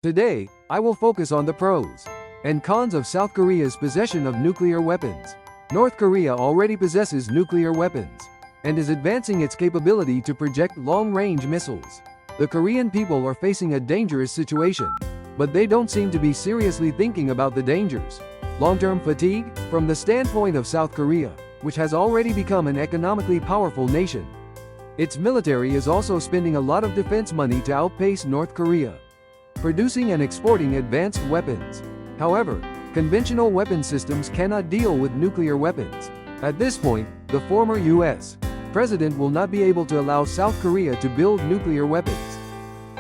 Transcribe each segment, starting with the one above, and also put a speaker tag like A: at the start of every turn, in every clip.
A: Today, I will focus on the pros and cons of South Korea's possession of nuclear weapons. North Korea already possesses nuclear weapons and is advancing its capability to project long-range missiles. The Korean people are facing a dangerous situation, but they don't seem to be seriously thinking about the dangers. Long-term fatigue? From the standpoint of South Korea, which has already become an economically powerful nation, its military is also spending a lot of defense money to outpace North Korea, producing and exporting advanced weapons. However, conventional weapon systems cannot deal with nuclear weapons. At this point, the former U.S. president will not be able to allow South Korea to build nuclear weapons.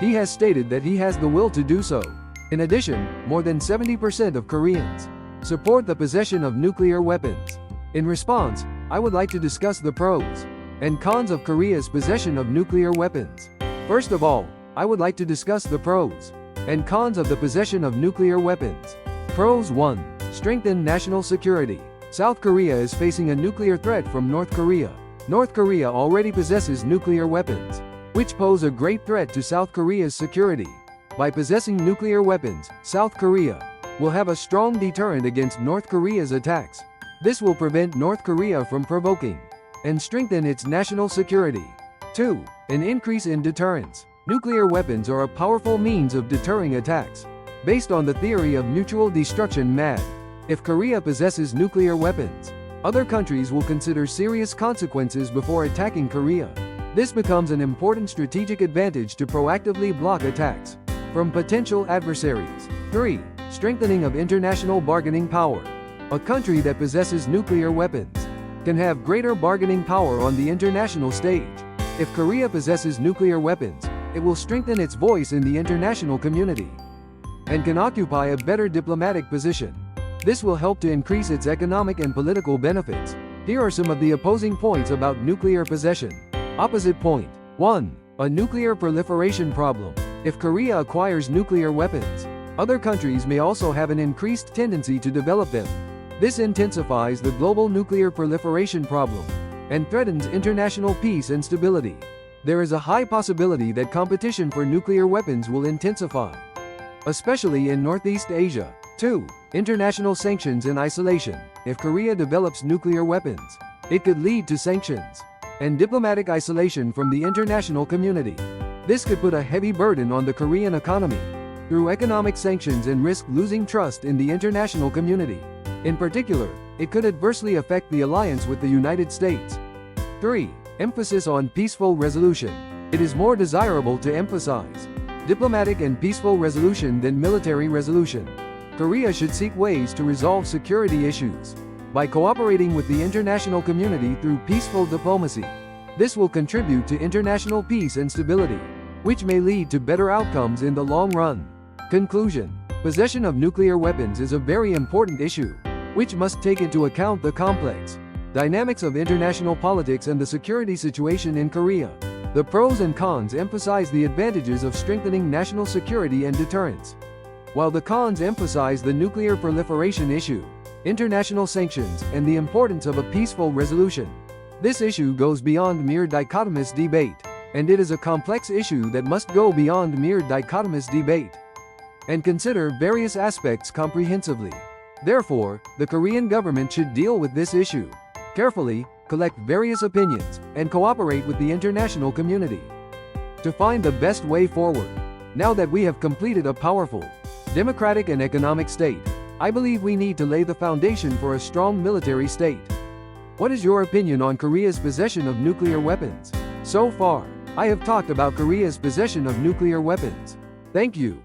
A: He has stated that he has the will to do so. In addition, more than 70% of Koreans support the possession of nuclear weapons. In response, I would like to discuss the pros and cons of Korea's possession of nuclear weapons. First of all, I would like to discuss the pros and cons of the possession of nuclear weapons. Pros 1. Strengthen national security. South Korea is facing a nuclear threat from North Korea. North Korea already possesses nuclear weapons, which pose a great threat to South Korea's security. By possessing nuclear weapons, South Korea will have a strong deterrent against North Korea's attacks. This will prevent North Korea from provoking and strengthen its national security. 2. An increase in deterrence. Nuclear weapons are a powerful means of deterring attacks. Based on the theory of mutual destruction (MAD), if Korea possesses nuclear weapons, other countries will consider serious consequences before attacking Korea. This becomes an important strategic advantage to proactively block attacks from potential adversaries. 3. Strengthening of international bargaining power. A country that possesses nuclear weapons can have greater bargaining power on the international stage. If Korea possesses nuclear weapons, it will strengthen its voice in the international community and can occupy a better diplomatic position. This will help to increase its economic and political benefits. Here are some of the opposing points about nuclear possession. Opposite point. 1. A nuclear proliferation problem. If Korea acquires nuclear weapons, other countries may also have an increased tendency to develop them. This intensifies the global nuclear proliferation problem and threatens international peace and stability. There is a high possibility that competition for nuclear weapons will intensify, especially in Northeast Asia. 2. International sanctions and isolation. If Korea develops nuclear weapons, it could lead to sanctions and diplomatic isolation from the international community. This could put a heavy burden on the Korean economy through economic sanctions and risk losing trust in the international community. In particular, it could adversely affect the alliance with the United States. 3. Emphasis on peaceful resolution. It is more desirable to emphasize diplomatic and peaceful resolution than military resolution. Korea should seek ways to resolve security issues by cooperating with the international community through peaceful diplomacy. This will contribute to international peace and stability, which may lead to better outcomes in the long run. Conclusion. Possession of nuclear weapons is a very important issue, which must take into account the complex dynamics of international politics and the security situation in Korea. The pros and cons emphasize the advantages of strengthening national security and deterrence, while the cons emphasize the nuclear proliferation issue, international sanctions, and the importance of a peaceful resolution. This issue goes beyond mere dichotomous debate, and it is a complex issue that must go beyond mere dichotomous debate and consider various aspects comprehensively. Therefore, the Korean government should deal with this issue carefully, collect various opinions, and cooperate with the international community to find the best way forward. Now that we have completed a powerful, democratic and economic state, I believe we need to lay the foundation for a strong military state. What is your opinion on Korea's possession of nuclear weapons? So far, I have talked about Korea's possession of nuclear weapons. Thank you.